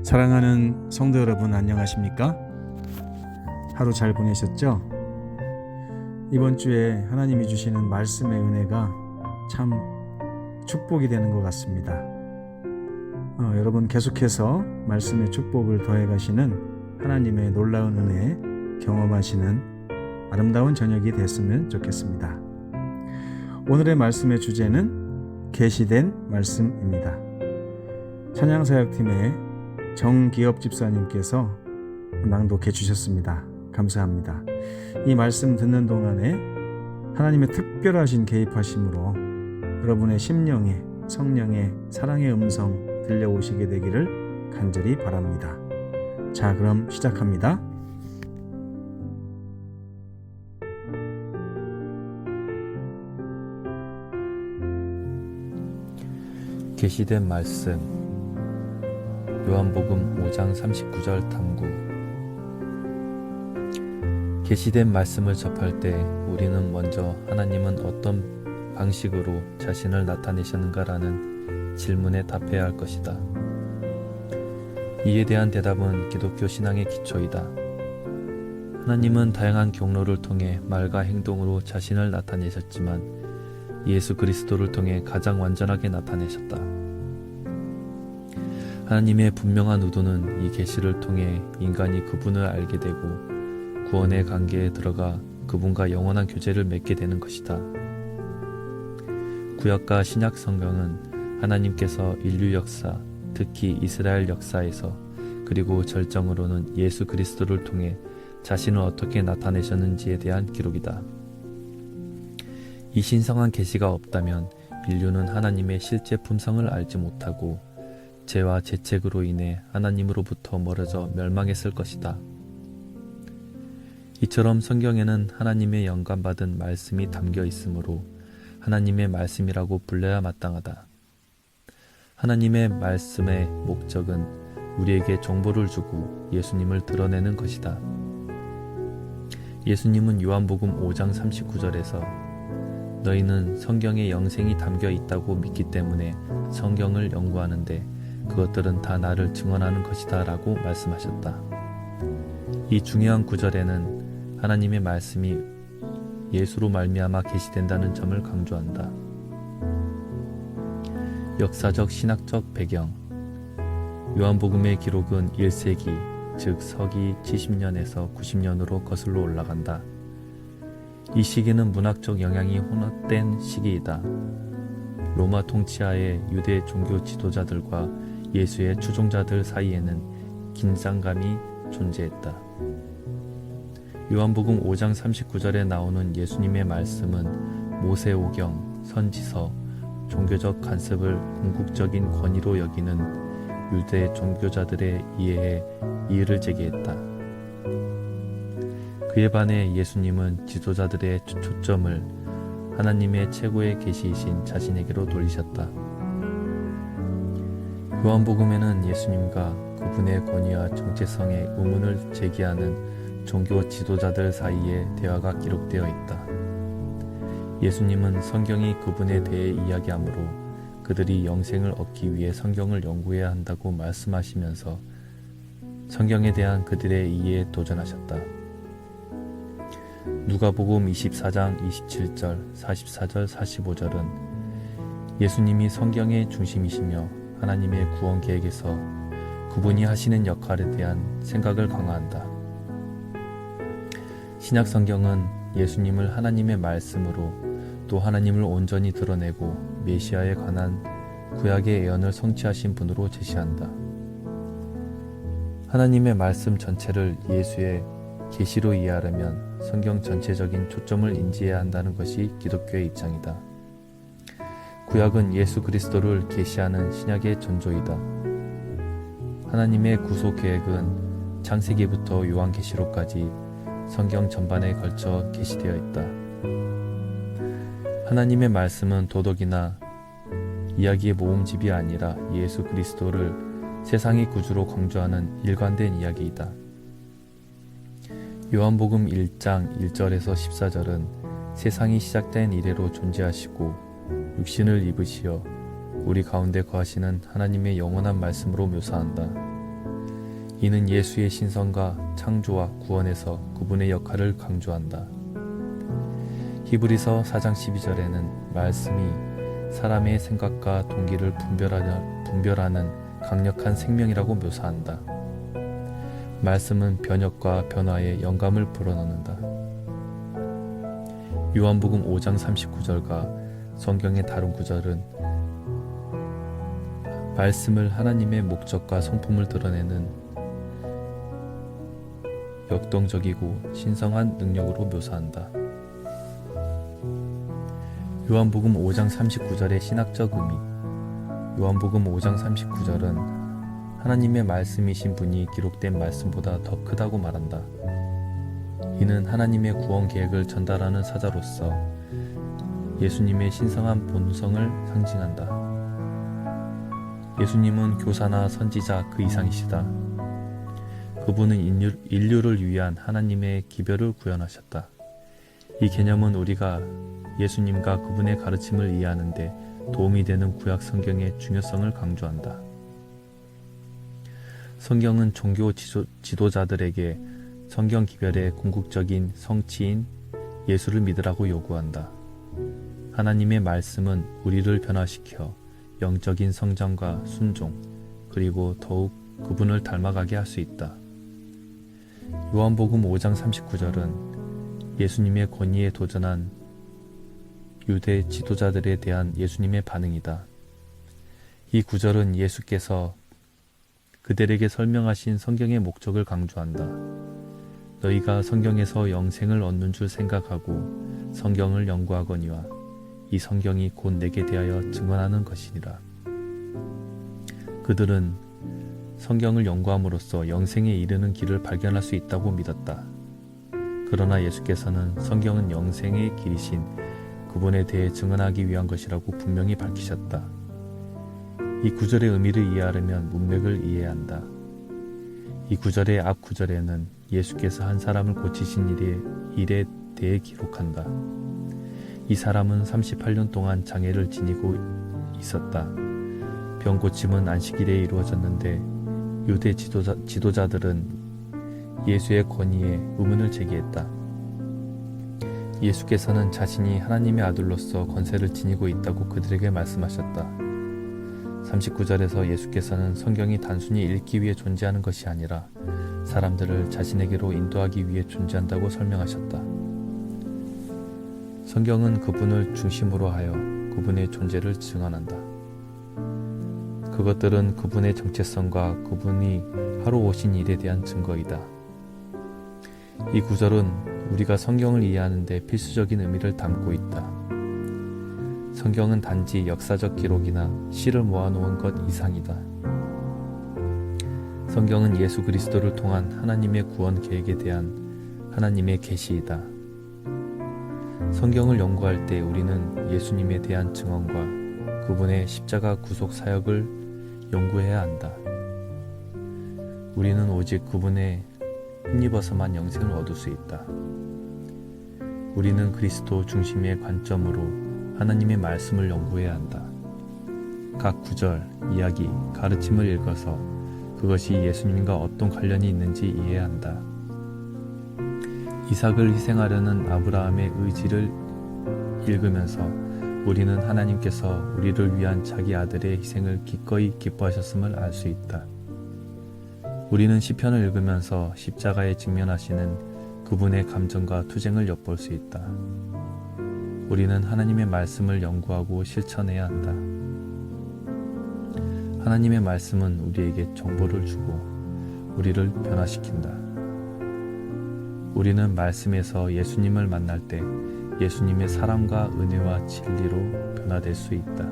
사랑하는 성도 여러분, 안녕하십니까? 하루 잘 보내셨죠? 이번 주에 하나님이 주시는 말씀의 은혜가 참 축복이 되는 것 같습니다. 여러분 계속해서 말씀의 축복을 더해 가시는 하나님의 놀라운 은혜 경험하시는 아름다운 저녁이 됐으면 좋겠습니다. 오늘의 말씀의 주제는 계시된 말씀입니다. 찬양사역팀의 정기업 집사님께서 낭독해 주셨습니다. 감사합니다. 이 말씀 듣는 동안에 하나님의 특별하신 개입하심으로 여러분의 심령에 성령의 사랑의 음성 들려오시게 되기를 간절히 바랍니다. 자, 그럼 시작합니다. 계시된 말씀 요한복음 5장 39절 탐구. 계시된 말씀을 접할 때 우리는 먼저 하나님은 어떤 방식으로 자신을 나타내셨는가라는 질문에 답해야 할 것이다. 이에 대한 대답은 기독교 신앙의 기초이다. 하나님은 다양한 경로를 통해 말과 행동으로 자신을 나타내셨지만 예수 그리스도를 통해 가장 완전하게 나타내셨다. 하나님의 분명한 의도는 이 계시를 통해 인간이 그분을 알게 되고 구원의 관계에 들어가 그분과 영원한 교제를 맺게 되는 것이다. 구약과 신약 성경은 하나님께서 인류 역사, 특히 이스라엘 역사에서 그리고 절정으로는 예수 그리스도를 통해 자신을 어떻게 나타내셨는지에 대한 기록이다. 이 신성한 계시가 없다면 인류는 하나님의 실제 품성을 알지 못하고 죄와 죄책으로 인해 하나님으로부터 멀어져 멸망했을 것이다. 이처럼 성경에는 하나님의 영감받은 말씀이 담겨 있으므로 하나님의 말씀이라고 불러야 마땅하다. 하나님의 말씀의 목적은 우리에게 정보를 주고 예수님을 드러내는 것이다. 예수님은 요한복음 5장 39절에서 너희는 성경에 영생이 담겨 있다고 믿기 때문에 성경을 연구하는데 그것들은 다 나를 증언하는 것이다 라고 말씀하셨다. 이 중요한 구절에는 하나님의 말씀이 예수로 말미암아 계시된다는 점을 강조한다. 역사적 신학적 배경. 요한복음의 기록은 1세기, 즉 서기 70년에서 90년으로 거슬러 올라간다. 이 시기는 문학적 영향이 혼합된 시기이다. 로마 통치하에 유대 종교 지도자들과 예수의 추종자들 사이에는 긴장감이 존재했다. 요한복음 5장 39절에 나오는 예수님의 말씀은 모세오경, 선지서, 종교적 간섭을 궁극적인 권위로 여기는 유대 종교자들의 이해에 이의를 제기했다. 그에 반해 예수님은 지도자들의 초점을 하나님의 최고의 계시이신 자신에게로 돌리셨다. 요한복음에는 예수님과 그분의 권위와 정체성에 의문을 제기하는 종교 지도자들 사이의 대화가 기록되어 있다. 예수님은 성경이 그분에 대해 이야기하므로 그들이 영생을 얻기 위해 성경을 연구해야 한다고 말씀하시면서 성경에 대한 그들의 이해에 도전하셨다. 누가복음 24장 27절, 44절, 45절은 예수님이 성경의 중심이시며 하나님의 구원 계획에서 그분이 하시는 역할에 대한 생각을 강화한다. 신약 성경은 예수님을 하나님의 말씀으로 또 하나님을 온전히 드러내고 메시아에 관한 구약의 예언을 성취하신 분으로 제시한다. 하나님의 말씀 전체를 예수의 계시로 이해하려면 성경 전체적인 초점을 인지해야 한다는 것이 기독교의 입장이다. 구약은 예수 그리스도를 계시하는 신약의 전조이다. 하나님의 구속 계획은 창세기부터 요한계시록까지 성경 전반에 걸쳐 계시되어 있다. 하나님의 말씀은 도덕이나 이야기의 모음집이 아니라 예수 그리스도를 세상의 구주로 강조하는 일관된 이야기이다. 요한복음 1장 1절에서 14절은 세상이 시작된 이래로 존재하시고 육신을 입으시어 우리 가운데 거하시는 하나님의 영원한 말씀으로 묘사한다. 이는 예수의 신성과 창조와 구원에서 그분의 역할을 강조한다. 히브리서 4장 12절에는 말씀이 사람의 생각과 동기를 분별하는 강력한 생명이라고 묘사한다. 말씀은 변혁과 변화에 영감을 불어넣는다. 요한복음 5장 39절과 성경의 다른 구절은 말씀을 하나님의 목적과 성품을 드러내는 역동적이고 신성한 능력으로 묘사한다. 요한복음 5장 39절의 신학적 의미. 요한복음 5장 39절은 하나님의 말씀이신 분이 기록된 말씀보다 더 크다고 말한다. 이는 하나님의 구원 계획을 전달하는 사자로서 예수님의 신성한 본성을 상징한다. 예수님은 교사나 선지자 그 이상이시다. 그분은 인류를 위한 하나님의 기별을 구현하셨다. 이 개념은 우리가 예수님과 그분의 가르침을 이해하는 데 도움이 되는 구약 성경의 중요성을 강조한다. 성경은 종교 지도자들에게 성경 기별의 궁극적인 성취인 예수를 믿으라고 요구한다. 하나님의 말씀은 우리를 변화시켜 영적인 성장과 순종, 그리고 더욱 그분을 닮아가게 할 수 있다. 요한복음 5장 39절은 예수님의 권위에 도전한 유대 지도자들에 대한 예수님의 반응이다. 이 구절은 예수께서 그들에게 설명하신 성경의 목적을 강조한다. 너희가 성경에서 영생을 얻는 줄 생각하고 성경을 연구하거니와 이 성경이 곧 내게 대하여 증언하는 것이니라. 그들은 성경을 연구함으로써 영생에 이르는 길을 발견할 수 있다고 믿었다. 그러나 예수께서는 성경은 영생의 길이신 그분에 대해 증언하기 위한 것이라고 분명히 밝히셨다. 이 구절의 의미를 이해하려면 문맥을 이해해야 한다. 이 구절의 앞 구절에는 예수께서 한 사람을 고치신 일에 대해 기록한다. 이 사람은 38년 동안 장애를 지니고 있었다. 병 고침은 안식일에 이루어졌는데 유대 지도자들은 예수의 권위에 의문을 제기했다. 예수께서는 자신이 하나님의 아들로서 권세를 지니고 있다고 그들에게 말씀하셨다. 39절에서 예수께서는 성경이 단순히 읽기 위해 존재하는 것이 아니라 사람들을 자신에게로 인도하기 위해 존재한다고 설명하셨다. 성경은 그분을 중심으로 하여 그분의 존재를 증언한다. 그것들은 그분의 정체성과 그분이 하러 오신 일에 대한 증거이다. 이 구절은 우리가 성경을 이해하는 데 필수적인 의미를 담고 있다. 성경은 단지 역사적 기록이나 시를 모아놓은 것 이상이다. 성경은 예수 그리스도를 통한 하나님의 구원 계획에 대한 하나님의 계시이다. 성경을 연구할 때 우리는 예수님에 대한 증언과 그분의 십자가 구속 사역을 연구해야 한다. 우리는 오직 그분의 힘입어서만 영생을 얻을 수 있다. 우리는 그리스도 중심의 관점으로 하나님의 말씀을 연구해야 한다. 각 구절, 이야기, 가르침을 읽어서 그것이 예수님과 어떤 관련이 있는지 이해해야 한다. 이삭을 희생하려는 아브라함의 의지를 읽으면서 우리는 하나님께서 우리를 위한 자기 아들의 희생을 기꺼이 기뻐하셨음을 알 수 있다. 우리는 시편을 읽으면서 십자가에 직면하시는 그분의 감정과 투쟁을 엿볼 수 있다. 우리는 하나님의 말씀을 연구하고 실천해야 한다. 하나님의 말씀은 우리에게 정보를 주고 우리를 변화시킨다. 우리는 말씀에서 예수님을 만날 때 예수님의 사랑과 은혜와 진리로 변화될 수 있다.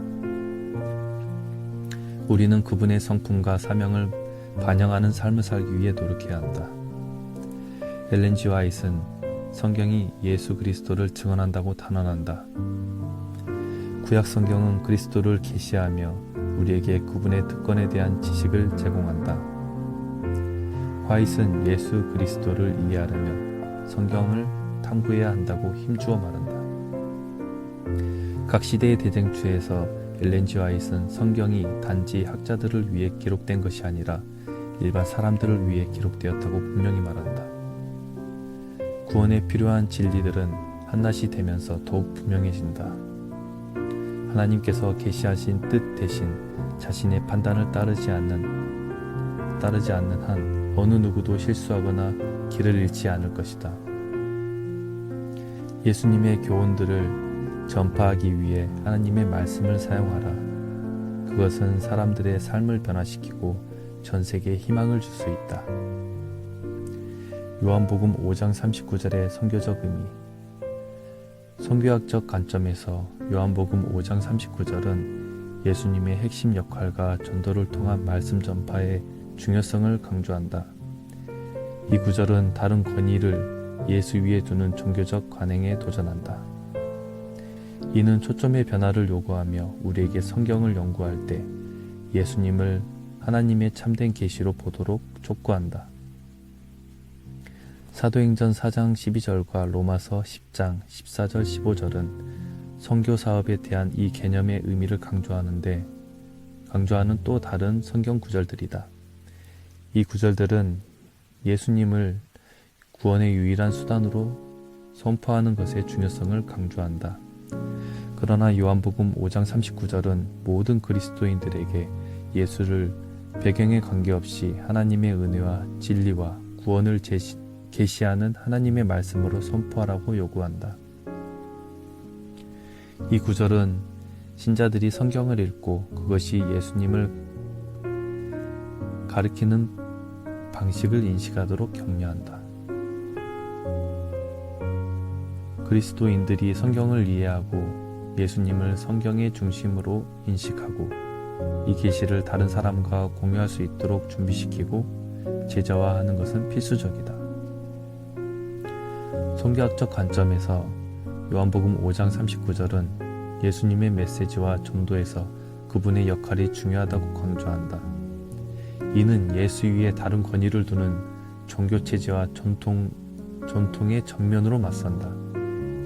우리는 그분의 성품과 사명을 반영하는 삶을 살기 위해 노력해야 한다. 엘렌 G. 화이트는 성경이 예수 그리스도를 증언한다고 단언한다. 구약 성경은 그리스도를 계시하며 우리에게 그분의 특권에 대한 지식을 제공한다. 화이트는 예수 그리스도를 이해하려면 성경을 탐구해야 한다고 힘주어 말한다. 각 시대의 대쟁투에서 엘렌 G. 화이트는 성경이 단지 학자들을 위해 기록된 것이 아니라 일반 사람들을 위해 기록되었다고 분명히 말한다. 구원에 필요한 진리들은 한낮이 되면서 더욱 분명해진다. 하나님께서 계시하신 뜻 대신 자신의 판단을 따르지 않는 한 어느 누구도 실수하거나 길을 잃지 않을 것이다. 예수님의 교훈들을 전파하기 위해 하나님의 말씀을 사용하라. 그것은 사람들의 삶을 변화시키고 전 세계에 희망을 줄 수 있다. 요한복음 5장 39절의 선교적 의미. 선교학적 관점에서 요한복음 5장 39절은 예수님의 핵심 역할과 전도를 통한 말씀 전파의 중요성을 강조한다. 이 구절은 다른 권위를 예수 위에 두는 종교적 관행에 도전한다. 이는 초점의 변화를 요구하며 우리에게 성경을 연구할 때 예수님을 하나님의 참된 계시로 보도록 촉구한다. 사도행전 4장 12절과 로마서 10장 14절 15절은 선교 사업에 대한 이 개념의 의미를 강조하는 또 다른 성경 구절들이다. 이 구절들은 예수님을 구원의 유일한 수단으로 선포하는 것의 중요성을 강조한다. 그러나 요한복음 5장 39절은 모든 그리스도인들에게 예수를 배경에 관계없이 하나님의 은혜와 진리와 구원을 계시하는 하나님의 말씀으로 선포하라고 요구한다. 이 구절은 신자들이 성경을 읽고 그것이 예수님을 가리키는 방식을 인식하도록 격려한다. 그리스도인들이 성경을 이해하고 예수님을 성경의 중심으로 인식하고 이 계시를 다른 사람과 공유할 수 있도록 준비시키고 제자화하는 것은 필수적이다. 선교학적 관점에서 요한복음 5장 39절은 예수님의 메시지와 전도에서 그분의 역할이 중요하다고 강조한다. 이는 예수 위에 다른 권위를 두는 종교체제와 전통의 정면으로 맞선다.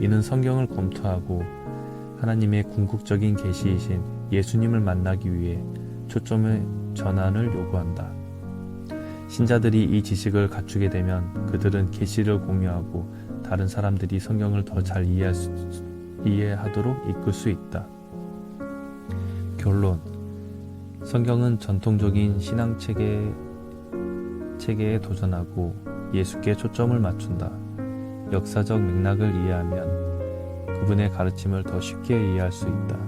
이는 성경을 검토하고 하나님의 궁극적인 계시이신 예수님을 만나기 위해 초점의 전환을 요구한다. 신자들이 이 지식을 갖추게 되면 그들은 계시를 공유하고 다른 사람들이 성경을 더 잘 이해하도록 이끌 수 있다. 결론. 성경은 전통적인 신앙 체계에 도전하고 예수께 초점을 맞춘다. 역사적 맥락을 이해하면 그분의 가르침을 더 쉽게 이해할 수 있다.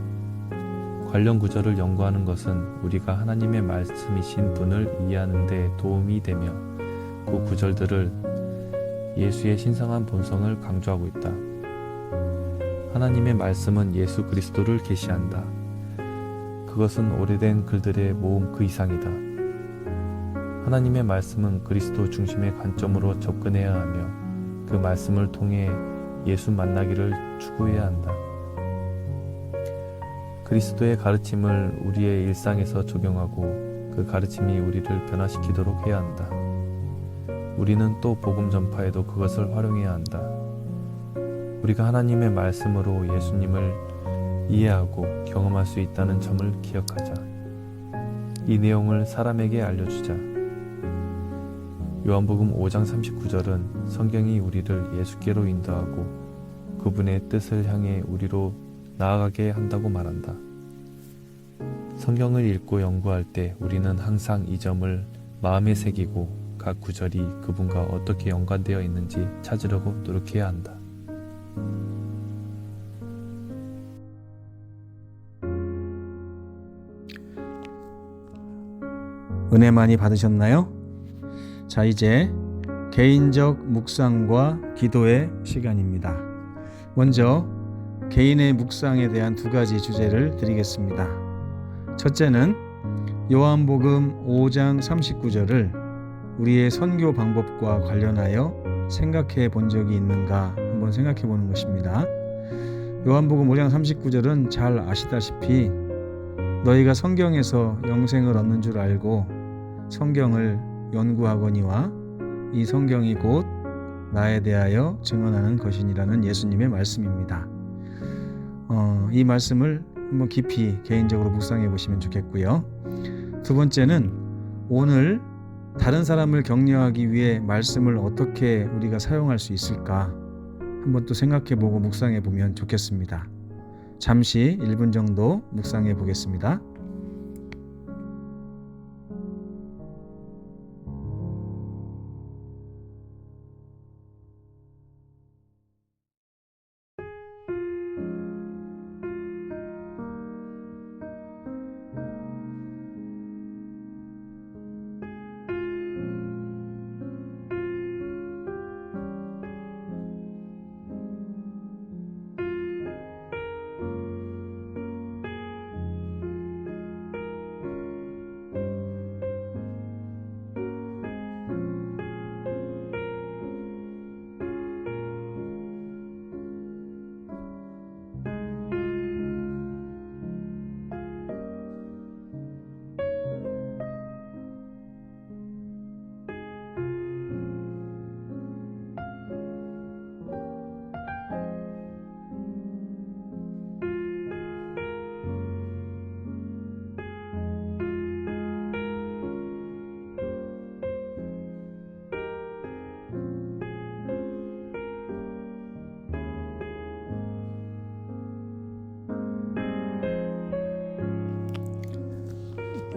관련 구절을 연구하는 것은 우리가 하나님의 말씀이신 분을 이해하는 데 도움이 되며 그 구절들을 예수의 신성한 본성을 강조하고 있다. 하나님의 말씀은 예수 그리스도를 계시한다. 그것은 오래된 글들의 모음 그 이상이다. 하나님의 말씀은 그리스도 중심의 관점으로 접근해야 하며 그 말씀을 통해 예수 만나기를 추구해야 한다. 그리스도의 가르침을 우리의 일상에서 적용하고 그 가르침이 우리를 변화시키도록 해야 한다. 우리는 또 복음 전파에도 그것을 활용해야 한다. 우리가 하나님의 말씀으로 예수님을 이해하고 경험할 수 있다는 점을 기억하자. 이 내용을 사람에게 알려주자. 요한복음 5장 39절은 성경이 우리를 예수께로 인도하고 그분의 뜻을 향해 우리로 나아가게 한다고 말한다. 성경을 읽고 연구할 때 우리는 항상 이 점을 마음에 새기고 각 구절이 그분과 어떻게 연관되어 있는지 찾으려고 노력해야 한다. 은혜 많이 받으셨나요? 자, 이제 개인적 묵상과 기도의 시간입니다. 먼저 개인의 묵상에 대한 두 가지 주제를 드리겠습니다. 첫째는 요한복음 5장 39절을 우리의 선교 방법과 관련하여 생각해 본 적이 있는가 한번 생각해 보는 것입니다. 요한복음 5장 39절은 잘 아시다시피 너희가 성경에서 영생을 얻는 줄 알고 성경을 연구하거니와 이 성경이 곧 나에 대하여 증언하는 것이니라는 예수님의 말씀입니다. 이 말씀을 한번 깊이 개인적으로 묵상해 보시면 좋겠고요. 두 번째는 오늘 다른 사람을 격려하기 위해 말씀을 어떻게 우리가 사용할 수 있을까? 한번 또 생각해 보고 묵상해 보면 좋겠습니다. 잠시 1분 정도 묵상해 보겠습니다.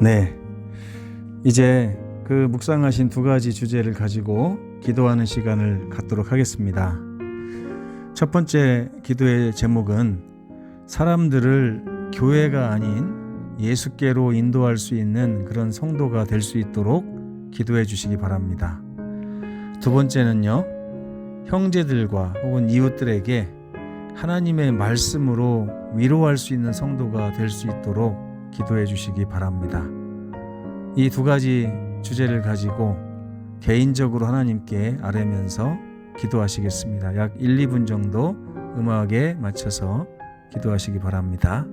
네, 이제 그 묵상하신 두 가지 주제를 가지고 기도하는 시간을 갖도록 하겠습니다. 첫 번째 기도의 제목은 사람들을 교회가 아닌 예수께로 인도할 수 있는 그런 성도가 될 수 있도록 기도해 주시기 바랍니다. 두 번째는요, 형제들과 혹은 이웃들에게 하나님의 말씀으로 위로할 수 있는 성도가 될 수 있도록 기도해 주시기 바랍니다. 이 두 가지 주제를 가지고 개인적으로 하나님께 아뢰면서 기도하시겠습니다. 약 1, 2분 정도 음악에 맞춰서 기도하시기 바랍니다.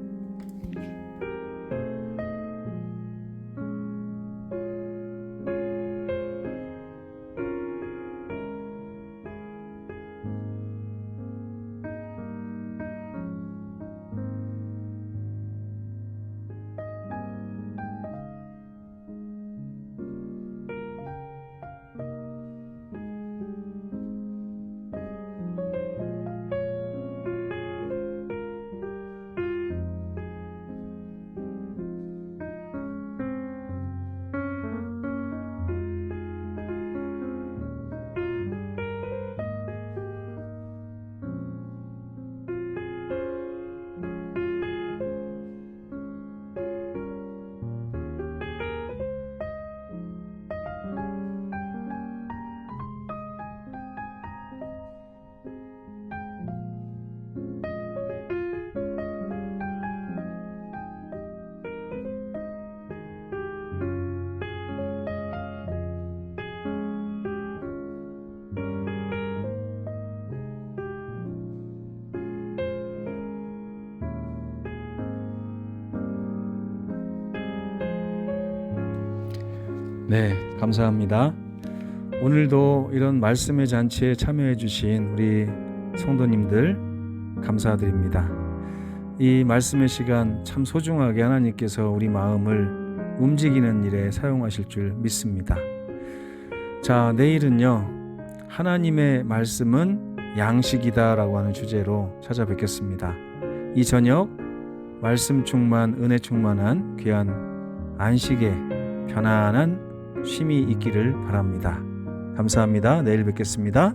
네, 감사합니다. 오늘도 이런 말씀의 잔치에 참여해 주신 우리 성도님들 감사드립니다. 이 말씀의 시간 참 소중하게 하나님께서 우리 마음을 움직이는 일에 사용하실 줄 믿습니다. 자, 내일은요, 하나님의 말씀은 양식이다라고 하는 주제로 찾아뵙겠습니다. 이 저녁 말씀 충만, 은혜 충만한 귀한 안식의 편안한 쉼이 있기를 바랍니다. 감사합니다. 내일 뵙겠습니다.